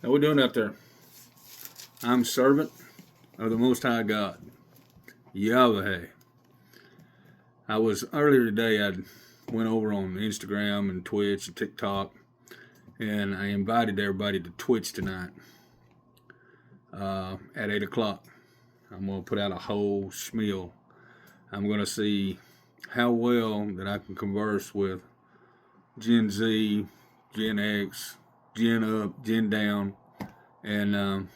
How we doing out there? I'm servant of the Most High God, Yahweh. I was earlier today. I went over on Instagram and Twitch and TikTok, and I invited everybody to Twitch tonight at 8 o'clock. I'm gonna put out a whole schmeal. I'm gonna see how well that I can converse with Gen Z, Gen X, Gen up, Gen down, and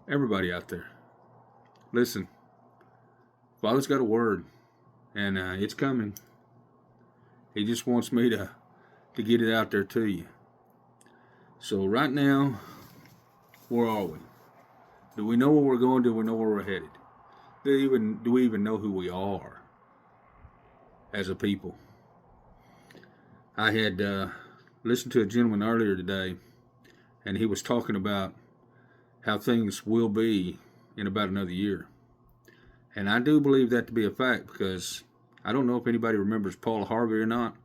everybody out there. Listen, Father's got a word, and it's coming. He just wants me to get it out there to you. So right now, where are we? Do we know where we're going? Do we know where we're headed? Do we even know who we are as a people? I had listened to a gentleman earlier today, and he was talking about how things will be in about another year. And I do believe that to be a fact, because I don't know if anybody remembers Paul Harvey or not.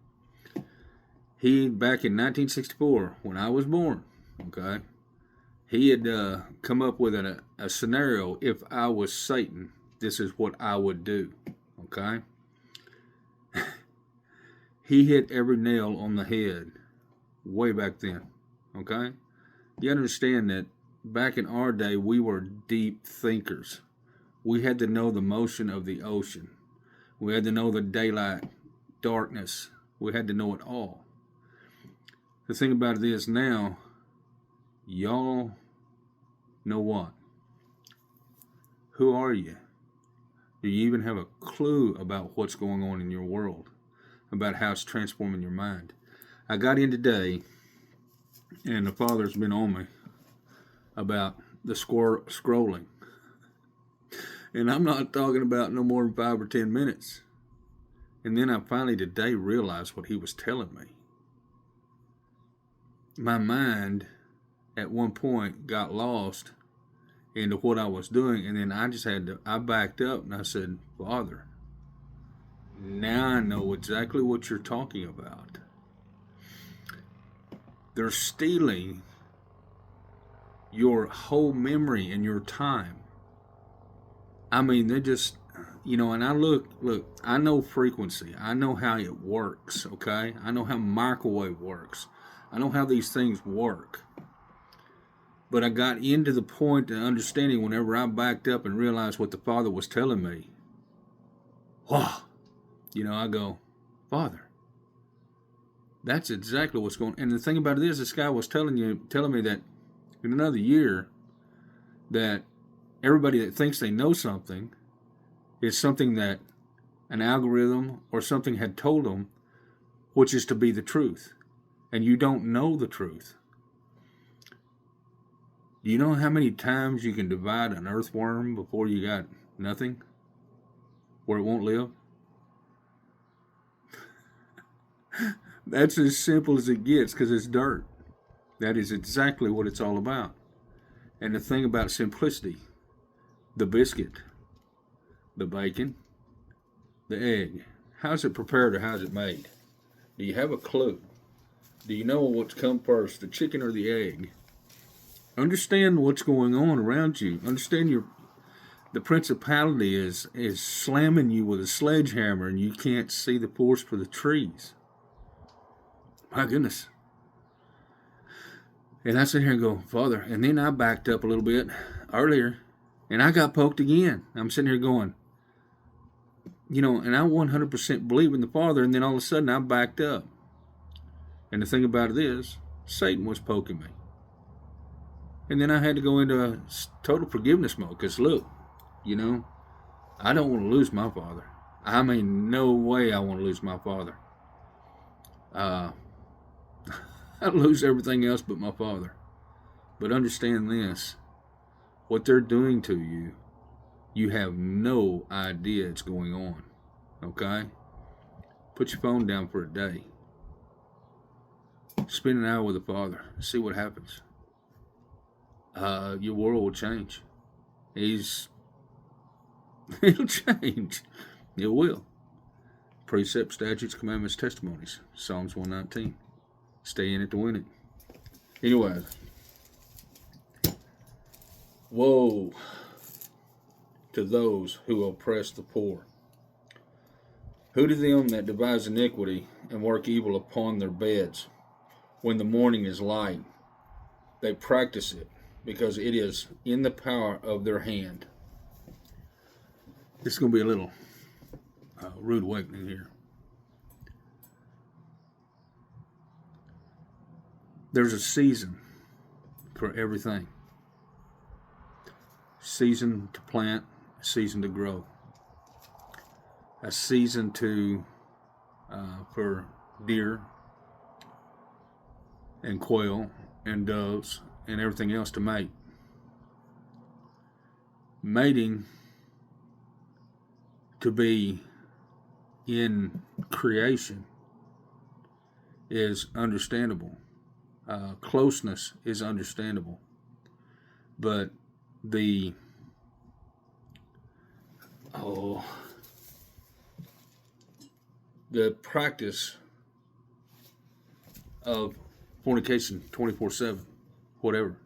He, back in 1964, when I was born, okay, he had come up with a scenario. If I was Satan, this is what I would do, okay? He hit every nail on the head way back then, okay? You understand that back in our day, we were deep thinkers. We had to know the motion of the ocean. We had to know the daylight, darkness. We had to know it all. The thing about it is now, y'all know what? Who are you? Do you even have a clue about what's going on in your world? About how it's transforming your mind? I got in today, and the Father's been on me about the scrolling. And I'm not talking about no more than 5 or 10 minutes. And then I finally today realized what he was telling me. My mind at one point got lost into what I was doing, and then I backed up and I said, Father, now I know exactly what you're talking about. They're stealing your whole memory and your time. I mean, they're just, and I look, I know frequency. I know how it works, okay? I know how microwave works. I know how these things work. But I got into the point of understanding whenever I backed up and realized what the Father was telling me. Wow. I go, Father, that's exactly what's going on. And the thing about it is, this guy was telling me that in another year, that everybody that thinks they know something is something that an algorithm or something had told them, which is to be the truth. And you don't know the truth. Do you know how many times you can divide an earthworm before you got nothing? Where it won't live? That's as simple as it gets, because it's dirt. That is exactly what it's all about. And the thing about simplicity, the biscuit, the bacon, the egg, how's it prepared or how's it made? Do you have a clue? Do you know what's come first, the chicken or the egg? Understand what's going on around you. Understand the principality is slamming you with a sledgehammer, and you can't see the forest for the trees. My goodness. And I sit here and go, Father, and then I backed up a little bit earlier, and I got poked again. I'm sitting here going, and I 100% believe in the Father, and then all of a sudden I backed up. And the thing about it is, Satan was poking me. And then I had to go into a total forgiveness mode, because look, I don't want to lose my Father. I mean, no way I want to lose my Father. I'd lose everything else but my Father. But understand this, what they're doing to you, you have no idea it's going on, okay? Put your phone down for a day. Spend an hour with the Father. See what happens. Your world will change. It'll change. It will. Precepts, statutes, commandments, testimonies. Psalms 119. Stay in it to win it. Anyway, woe to those who oppress the poor, who to them that devise iniquity and work evil upon their beds. When the morning is light, they practice it, because it is in the power of their hand. This is going to be a little rude awakening here. There's a season for everything. Season to plant, a season to grow, a season to for deer and quail and doves and everything else to mate. Mating to be in creation is understandable. Closeness is understandable. But the practice of fornication 24/7, whatever,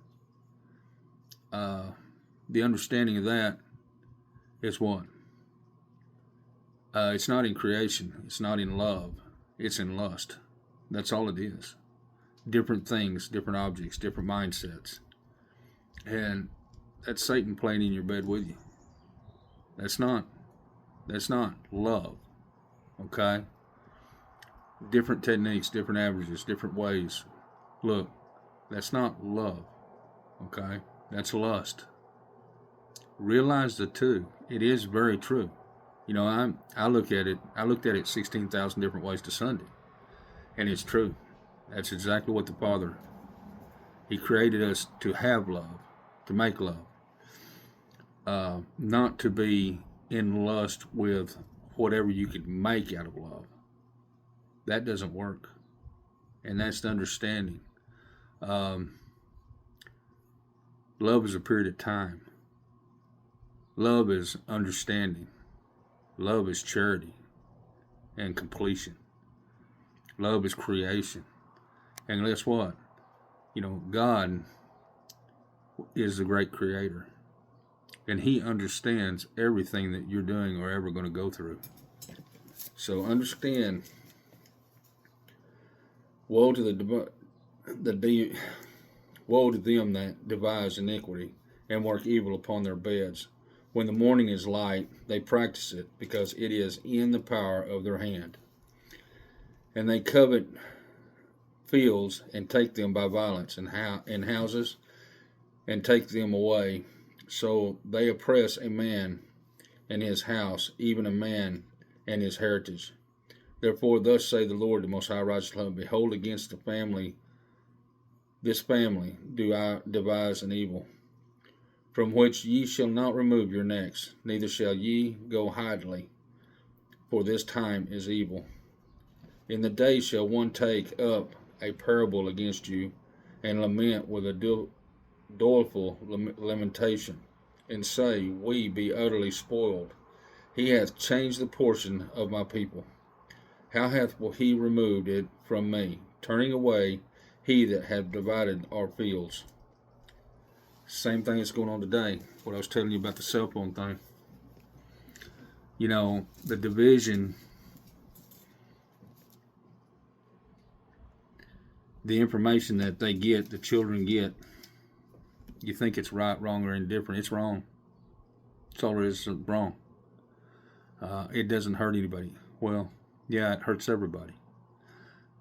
the understanding of that is what? It's not in creation. It's not in love. It's in lust. That's all it is. Different things, different objects, different mindsets. And that's Satan playing in your bed with you. That's not love. Okay? Different techniques, different averages, different ways. Look, that's not love. Okay? That's lust. Realize the two. It is very true. You know, I looked at it 16,000 different ways to Sunday. And it's true. That's exactly what the Father, He created us to have love, to make love. Not to be in lust with whatever you could make out of love. That doesn't work. And that's the understanding. Love is a period of time. Love is understanding. Love is charity and completion. Love is creation. And guess what? You know, God is the great creator. And He understands everything that you're doing or ever going to go through. So understand, woe to woe to them that devise iniquity and work evil upon their beds. When the morning is light, they practice it, because it is in the power of their hand. And they covet fields and take them by violence, and houses and take them away. So they oppress a man and his house, even a man and his heritage. Therefore, thus say the Lord, the Most High, righteous Lord, behold, against this family do I devise an evil, from which ye shall not remove your necks, neither shall ye go hidely, for this time is evil. In the day shall one take up a parable against you, and lament with a doleful lamentation, and say, we be utterly spoiled. He hath changed the portion of my people. How hath He removed it from me, turning away He that hath divided our fields? Same thing that's going on today. What I was telling you about the cell phone thing. You know, the division, the information that they get, the children get, you think it's right, wrong, or indifferent. It's wrong. It's all it is, wrong. It doesn't hurt anybody. Well, yeah, it hurts everybody.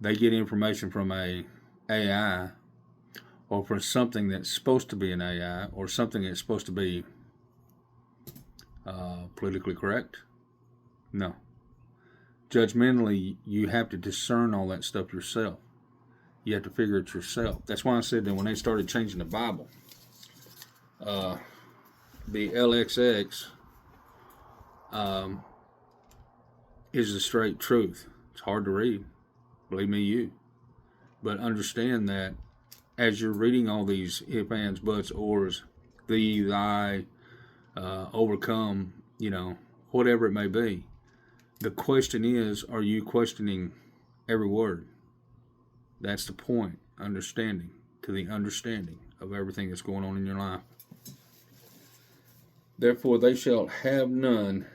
They get information from a AI, or for something that's supposed to be an AI, or something that's supposed to be politically correct. No. Judgmentally, you have to discern all that stuff yourself. You have to figure it yourself. That's why I said that when they started changing the Bible, the LXX is the straight truth. It's hard to read. Believe me, you. But understand that as you're reading all these if, ands, buts, ors, thee, thy, overcome, you know, whatever it may be, the question is, are you questioning every word? That's the point, understanding. to the understanding of everything that's going on in your life. Therefore they shall have none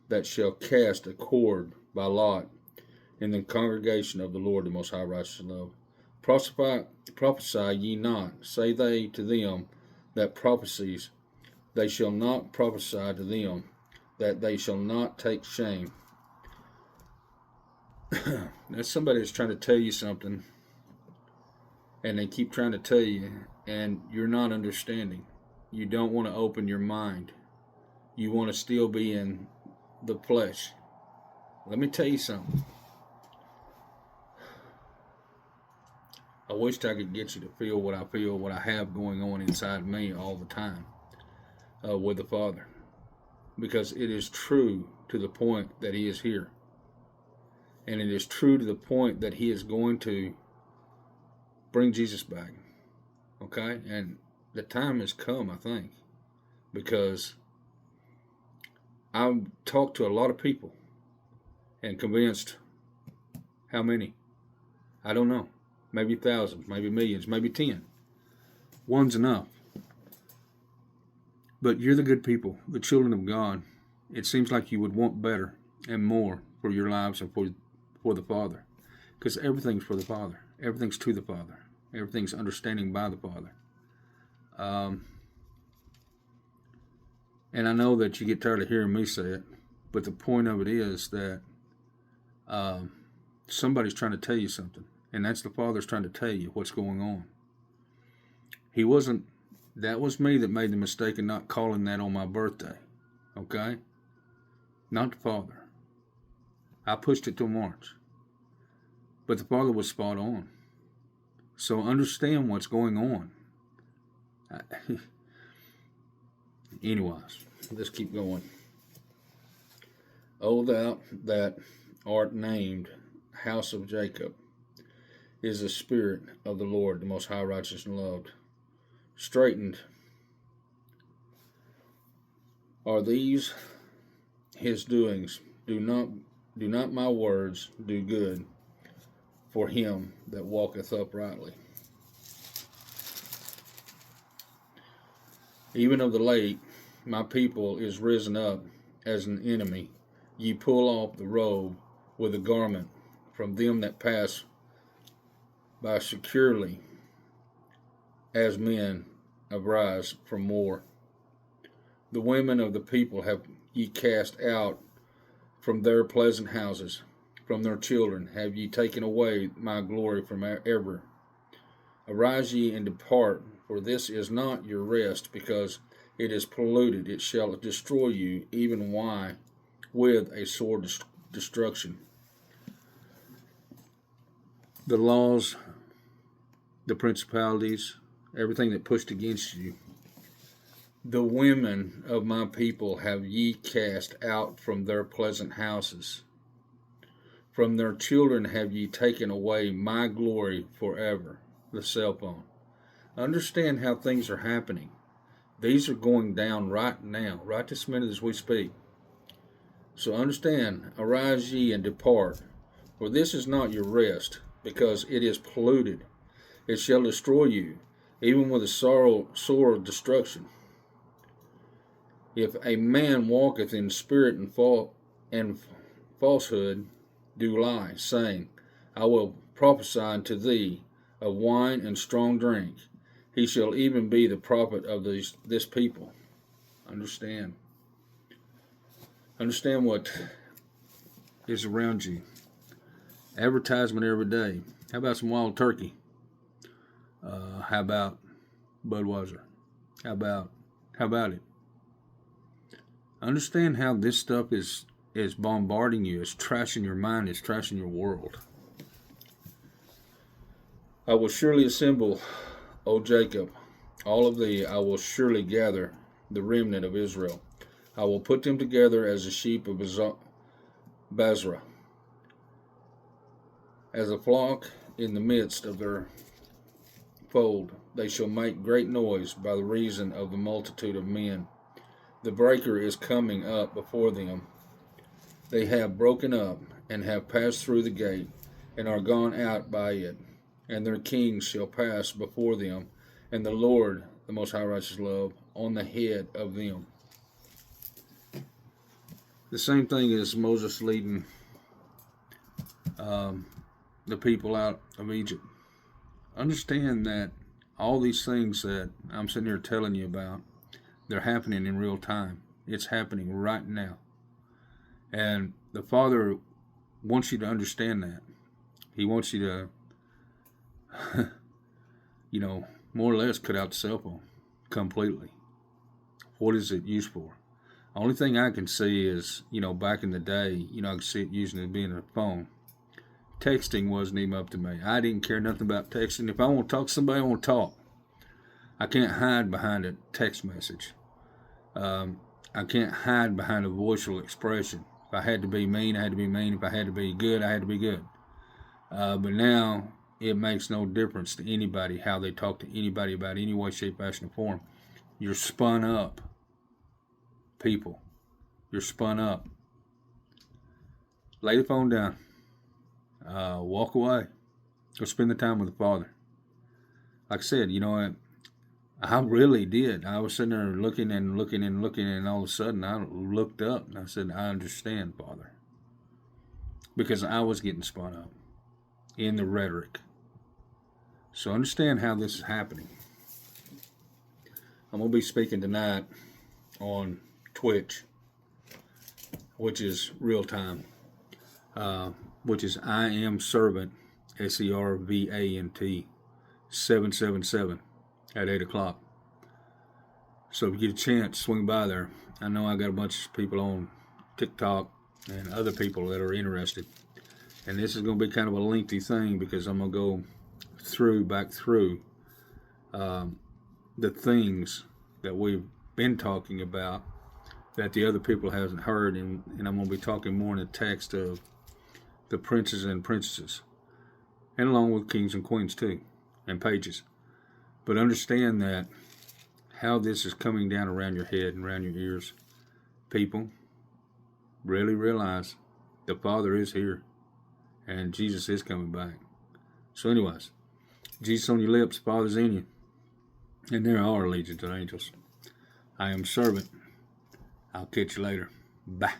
that shall cast a cord by lot in the congregation of the Lord, the most high, righteous, and love. Prophesy ye not, say they to them that prophesies, they shall not prophesy to them, that they shall not take shame. That's somebody that's trying to tell you something, and they keep trying to tell you, and you're not understanding. You don't want to open your mind. You want to still be in the flesh. Let me tell you something. I wished I could get you to feel, what I have going on inside me all the time with the Father. Because it is true to the point that He is here. And it is true to the point that He is going to bring Jesus back. Okay? And the time has come, I think. Because I've talked to a lot of people and convinced how many? I don't know. Maybe thousands, maybe millions, maybe 10. One's enough. But you're the good people, the children of God. It seems like you would want better and more for your lives and for the Father. Because everything's for the Father. Everything's to the Father. Everything's understanding by the Father. And I know that you get tired of hearing me say it, but the point of it is that somebody's trying to tell you something. And that's the Father's trying to tell you what's going on. That was me that made the mistake of not calling that on my birthday. Okay? Not the Father. I pushed it till March. But the Father was spot on. So understand what's going on. Anyways, let's keep going. O thou that art named house of Jacob, is the Spirit of the Lord, the most high, righteous, and loved. Straightened are these His doings. Do not my words do good for him that walketh uprightly. Even of the late, my people is risen up as an enemy. Ye pull off the robe with a garment from them that pass by securely, as men arise from war. The women of the people have ye cast out from their pleasant houses. From their children have ye taken away my glory from ever. Arise ye and depart, for this is not your rest, because it is polluted. It shall destroy you, even why with a sore destruction. The laws, the principalities, everything that pushed against you, the women of my people have ye cast out from their pleasant houses. From their children have ye taken away my glory forever. The cell phone. Understand how things are happening. These are going down right now, right this minute as we speak. So understand, arise ye and depart, for this is not your rest, because it is polluted. It shall destroy you, even with a sore destruction. If a man walketh in spirit and falsehood, do lie, saying, I will prophesy unto thee of wine and strong drink. He shall even be the prophet of this people. Understand. Understand what is around you. Advertisement every day. How about some wild turkey? How about Budweiser? How about it? Understand how this stuff is bombarding you, is trashing your mind, is trashing your world. I will surely assemble, O Jacob, all of thee. I will surely gather the remnant of Israel. I will put them together as the sheep of Basra, as a flock in the midst of their fold. They shall make great noise by the reason of the multitude of men. The breaker is coming up before them. They have broken up and have passed through the gate and are gone out by it. and their kings shall pass before them, and the Lord, the most high righteous love, on the head of them. The same thing as Moses leading the people out of Egypt. Understand that all these things that I'm sitting here telling you about, they're happening in real time. It's happening right now. And the Father wants you to understand that. He wants you to, more or less cut out the cell phone completely. What is it used for? Only thing I can see is, back in the day, I could see it using it being a phone. Texting wasn't even up to me. I didn't care nothing about texting. If I want to talk to somebody, I want to talk. I can't hide behind a text message. I can't hide behind a voiceal expression. If I had to be mean, I had to be mean. If I had to be good, I had to be good. But now it makes no difference to anybody how they talk to anybody about any way, shape, fashion, or form. You're spun up, people. You're spun up. Lay the phone down. Walk away. Go spend the time with the Father. Like I said, I really did. I was sitting there looking, and all of a sudden I looked up and I said, I understand, Father. Because I was getting spun up in the rhetoric. So understand how this is happening. I'm going to be speaking tonight on Twitch, which is real time, which is I Am Servant, SERVANT, 777 at 8 o'clock. So if you get a chance, swing by there. I know I got a bunch of people on TikTok and other people that are interested. And this is going to be kind of a lengthy thing because I'm going to go back through the things that we've been talking about that the other people haven't heard. And I'm going to be talking more in the text of the princes and princesses, and along with kings and queens too, and pages. But understand that how this is coming down around your head and around your ears. People, really realize the Father is here and Jesus is coming back. So anyways, Jesus on your lips, Father's in you, and there are legions of angels. I am servant. I'll catch you later. Bye.